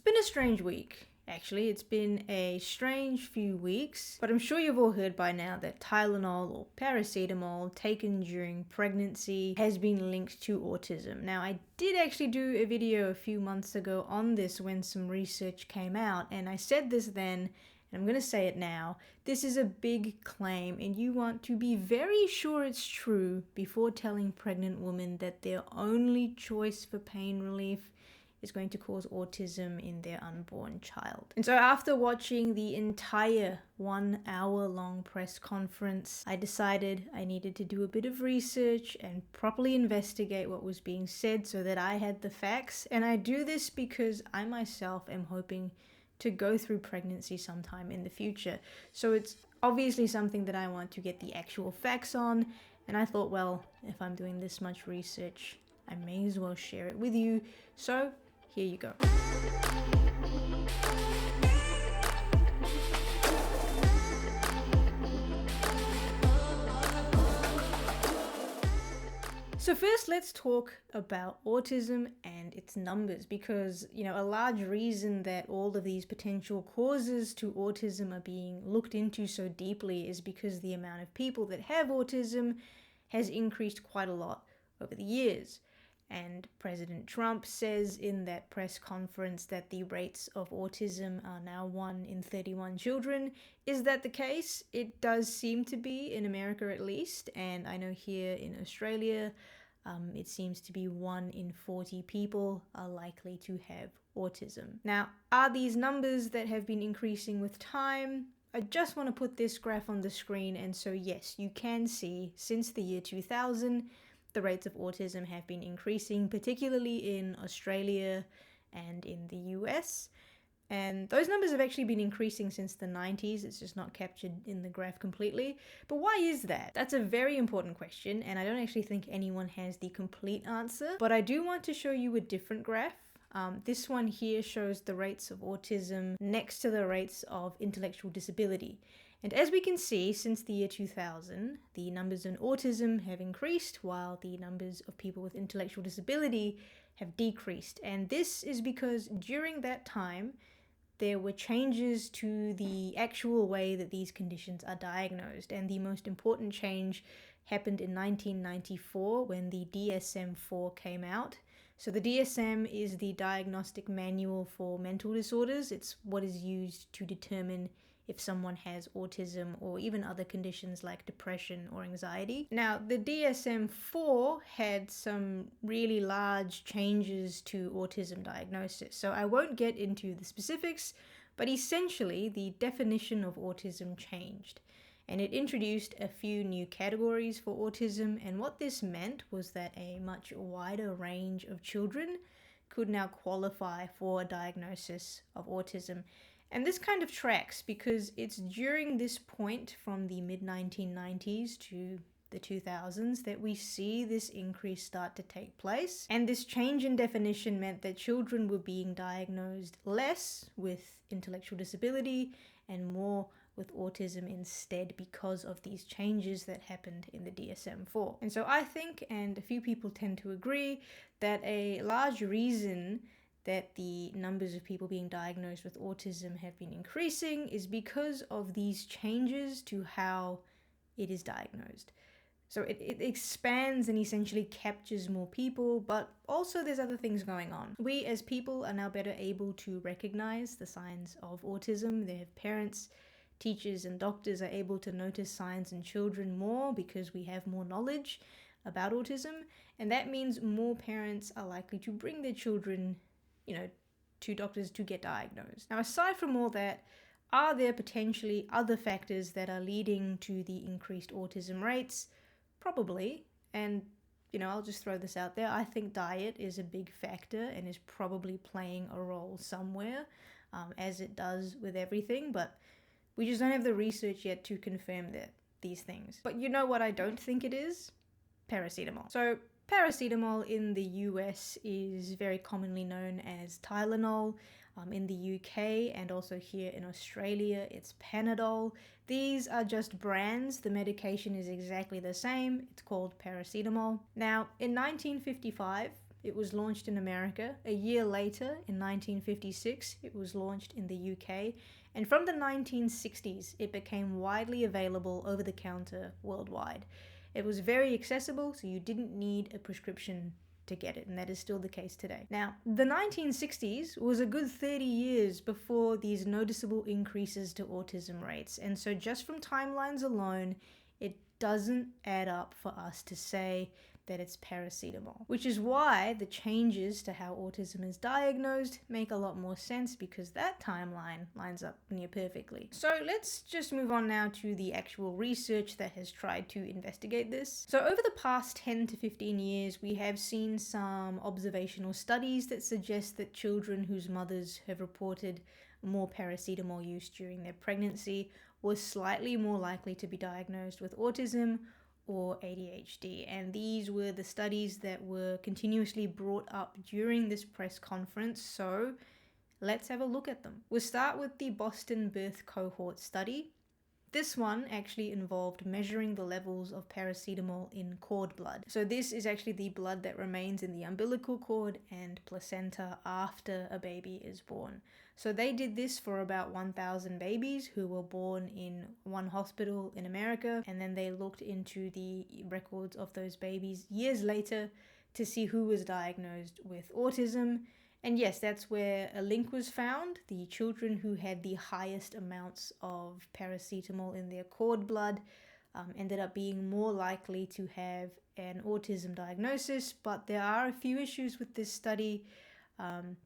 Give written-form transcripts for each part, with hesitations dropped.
It's been a strange week. Actually, it's been a strange few weeks, but I'm sure you've all heard by now that Tylenol or Paracetamol taken during pregnancy has been linked to autism. Now, I did actually do a video a few months ago on this when some research came out, and I said this then, and I'm going to say it now. This is a big claim, and you want to be very sure it's true before telling pregnant women that their only choice for pain relief is going to cause autism in their unborn child. And so after watching the entire 1 hour long press conference, I decided I needed to do a bit of research and properly investigate what was being said so that I had the facts. And I do this because I myself am hoping to go through pregnancy sometime in the future. So it's obviously something that I want to get the actual facts on. And I thought, well, if I'm doing this much research, I may as well share it with you. So here you go. So first, let's talk about autism and its numbers, because, a large reason that all of these potential causes to autism are being looked into so deeply is because the amount of people that have autism has increased quite a lot over the years. And President Trump says in that press conference that the rates of autism are now 1 in 31 children. Is that the case? It does seem to be, in America at least. And I know here in Australia, it seems to be 1 in 40 people are likely to have autism. Now, are these numbers that have been increasing with time? I just want to put this graph on the screen. And so yes, you can see since the year 2000, the rates of autism have been increasing, particularly in Australia and in the US. And those numbers have actually been increasing since the 90s. It's just not captured in the graph completely. But why is that? That's a very important question, and I don't actually think anyone has the complete answer. But I do want to show you a different graph. This one here shows the rates of autism next to the rates of intellectual disability. And as we can see, since the year 2000, the numbers in autism have increased while the numbers of people with intellectual disability have decreased. And this is because during that time, there were changes to the actual way that these conditions are diagnosed. And the most important change happened in 1994 when the DSM-4 came out. So the DSM is the Diagnostic Manual for Mental Disorders. It's what is used to determine if someone has autism or even other conditions like depression or anxiety. Now, the DSM-4 had some really large changes to autism diagnosis. So I won't get into the specifics, but essentially the definition of autism changed. And it introduced a few new categories for autism, and what this meant was that a much wider range of children could now qualify for a diagnosis of autism. And this kind of tracks because it's during this point from the mid-1990s to the 2000s that we see this increase start to take place. And this change in definition meant that children were being diagnosed less with intellectual disability and more with autism instead because of these changes that happened in the DSM-4. And so I think, and a few people tend to agree, that a large reason that the numbers of people being diagnosed with autism have been increasing is because of these changes to how it is diagnosed. So it expands and essentially captures more people, but also there's other things going on. We as people are now better able to recognize the signs of autism. Their parents, teachers, and doctors are able to notice signs in children more because we have more knowledge about autism. And that means more parents are likely to bring their children to doctors to get diagnosed. Now, aside from all that, are there potentially other factors that are leading to the increased autism rates? Probably. And, I'll just throw this out there. I think diet is a big factor and is probably playing a role somewhere, as it does with everything. But we just don't have the research yet to confirm these things. But you know what I don't think it is? Paracetamol. So Paracetamol in the US is very commonly known as Tylenol. In the UK and also here in Australia, it's Panadol. These are just brands. The medication is exactly the same. It's called paracetamol. Now, in 1955, It was launched in America. A year later, in 1956, it was launched in the UK. And from the 1960s, it became widely available over the counter worldwide. It was very accessible, so you didn't need a prescription to get it, and that is still the case today. Now, the 1960s was a good 30 years before these noticeable increases to autism rates, and so just from timelines alone, it doesn't add up for us to say that it's paracetamol, which is why the changes to how autism is diagnosed make a lot more sense, because that timeline lines up near perfectly. So let's just move on now to the actual research that has tried to investigate this. So over the past 10 to 15 years, we have seen some observational studies that suggest that children whose mothers have reported more paracetamol use during their pregnancy were slightly more likely to be diagnosed with autism or ADHD. And these were the studies that were continuously brought up during this press conference. So let's have a look at them. We'll start with the Boston Birth Cohort study. This one actually involved measuring the levels of paracetamol in cord blood. So this is actually the blood that remains in the umbilical cord and placenta after a baby is born. So they did this for about 1,000 babies who were born in one hospital in America, and then they looked into the records of those babies years later to see who was diagnosed with autism. And yes, that's where a link was found. The children who had the highest amounts of paracetamol in their cord blood ended up being more likely to have an autism diagnosis, but there are a few issues with this study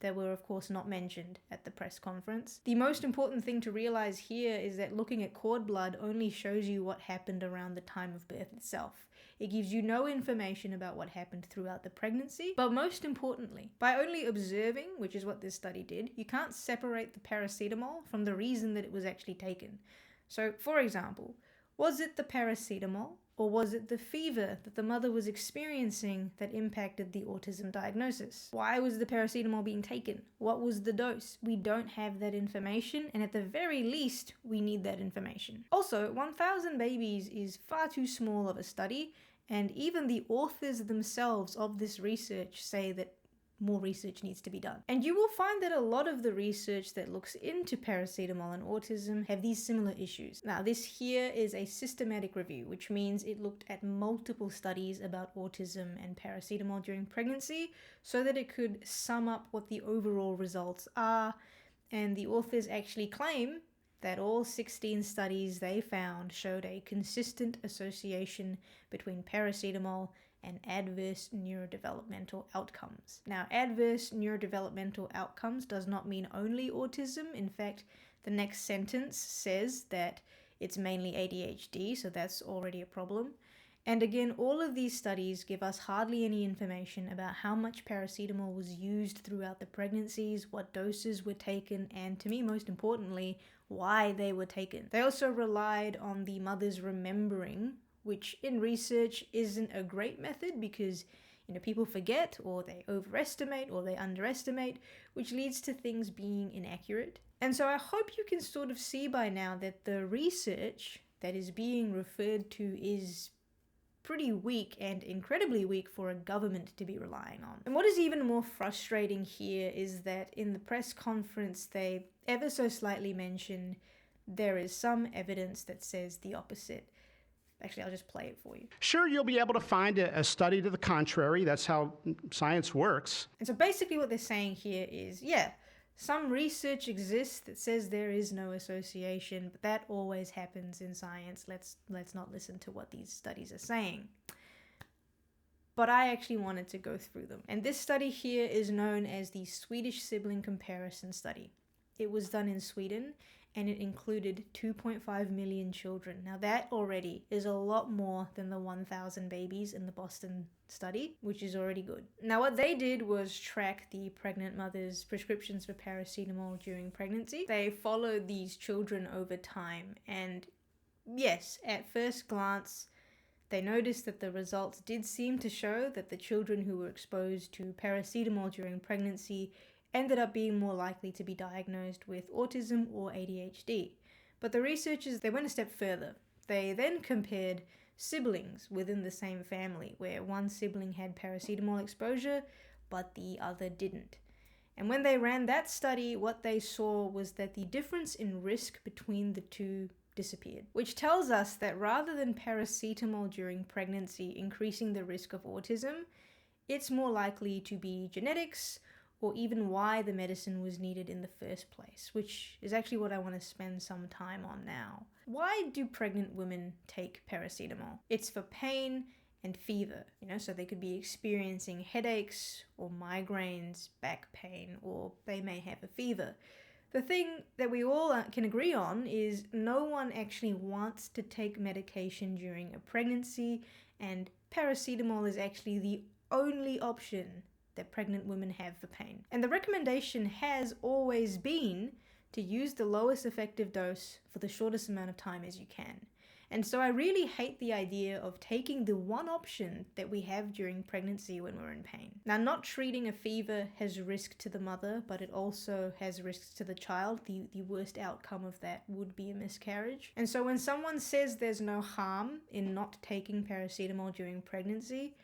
that were of course not mentioned at the press conference. The most important thing to realize here is that looking at cord blood only shows you what happened around the time of birth itself. It gives you no information about what happened throughout the pregnancy, but most importantly, by only observing, which is what this study did, you can't separate the paracetamol from the reason that it was actually taken. So, for example, was it the paracetamol or was it the fever that the mother was experiencing that impacted the autism diagnosis? Why was the paracetamol being taken? What was the dose? We don't have that information, and at the very least, we need that information. Also, 1,000 babies is far too small of a study, and even the authors themselves of this research say that more research needs to be done. And you will find that a lot of the research that looks into paracetamol and autism have these similar issues. Now, this here is a systematic review, which means it looked at multiple studies about autism and paracetamol during pregnancy so that it could sum up what the overall results are. And the authors actually claim that all 16 studies they found showed a consistent association between paracetamol and adverse neurodevelopmental outcomes. Now, adverse neurodevelopmental outcomes does not mean only autism. In fact, the next sentence says that it's mainly ADHD, so that's already a problem. And again, all of these studies give us hardly any information about how much paracetamol was used throughout the pregnancies, what doses were taken, and to me, most importantly, why they were taken. They also relied on the mother's remembering, which in research isn't a great method because, people forget or they overestimate or they underestimate, which leads to things being inaccurate. And so I hope you can sort of see by now that the research that is being referred to is pretty weak and incredibly weak for a government to be relying on. And what is even more frustrating here is that in the press conference, they ever so slightly mention there is some evidence that says the opposite. Actually, I'll just play it for you. Sure, you'll be able to find a study to the contrary. That's how science works. And so basically what they're saying here is, some research exists that says there is no association, but that always happens in science. Let's not listen to what these studies are saying. But I actually wanted to go through them. And this study here is known as the Swedish Sibling Comparison Study. It was done in Sweden, and it included 2.5 million children. Now that already is a lot more than the 1,000 babies in the Boston study, which is already good. Now what they did was track the pregnant mother's prescriptions for paracetamol during pregnancy. They followed these children over time, and yes, at first glance, they noticed that the results did seem to show that the children who were exposed to paracetamol during pregnancy ended up being more likely to be diagnosed with autism or ADHD. But the researchers, they went a step further. They then compared siblings within the same family, where one sibling had paracetamol exposure, but the other didn't. And when they ran that study, what they saw was that the difference in risk between the two disappeared, which tells us that rather than paracetamol during pregnancy increasing the risk of autism, it's more likely to be genetics or even why the medicine was needed in the first place, which is actually what I want to spend some time on now. Why do pregnant women take paracetamol? It's for pain and fever, so they could be experiencing headaches or migraines, back pain, or they may have a fever. The thing that we all can agree on is no one actually wants to take medication during a pregnancy, and paracetamol is actually the only option that pregnant women have for pain. And the recommendation has always been to use the lowest effective dose for the shortest amount of time as you can. And so I really hate the idea of taking the one option that we have during pregnancy when we're in pain. Now, not treating a fever has risk to the mother, but it also has risks to the child. The worst outcome of that would be a miscarriage. And so when someone says there's no harm in not taking paracetamol during pregnancy,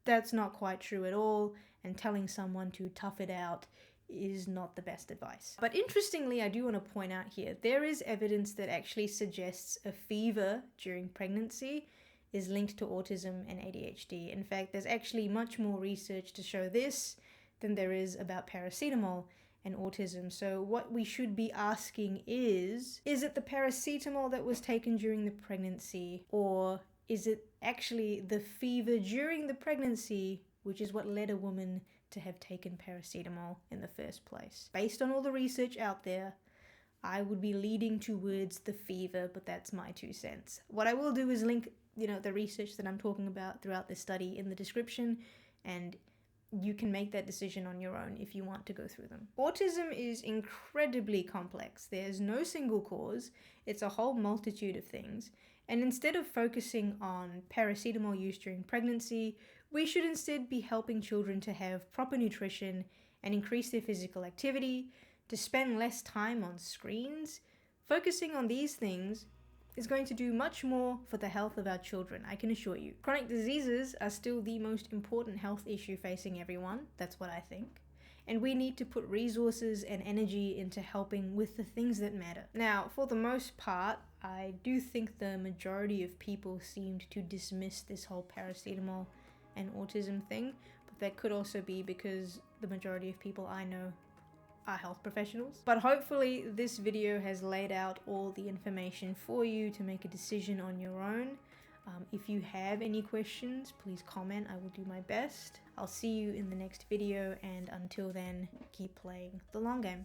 that's not quite true at all, and telling someone to tough it out is not the best advice. But interestingly, I do want to point out here, there is evidence that actually suggests a fever during pregnancy is linked to autism and ADHD. In fact, there's actually much more research to show this than there is about paracetamol and autism. So what we should be asking is it the paracetamol that was taken during the pregnancy, or is it actually the fever during the pregnancy, which is what led a woman to have taken paracetamol in the first place? Based on all the research out there, I would be leading towards the fever, but that's my 2 cents. What I will do is link, the research that I'm talking about throughout this study in the description, and you can make that decision on your own if you want to go through them. Autism is incredibly complex. There's no single cause. It's a whole multitude of things. And instead of focusing on paracetamol use during pregnancy, we should instead be helping children to have proper nutrition and increase their physical activity, to spend less time on screens. Focusing on these things is going to do much more for the health of our children, I can assure you. Chronic diseases are still the most important health issue facing everyone. That's what I think. And we need to put resources and energy into helping with the things that matter. Now, for the most part, I do think the majority of people seemed to dismiss this whole paracetamol and autism thing, but that could also be because the majority of people I know are health professionals. But hopefully this video has laid out all the information for you to make a decision on your own. If you have any questions, please comment. I will do my best. I'll see you in the next video, and until then, keep playing the long game.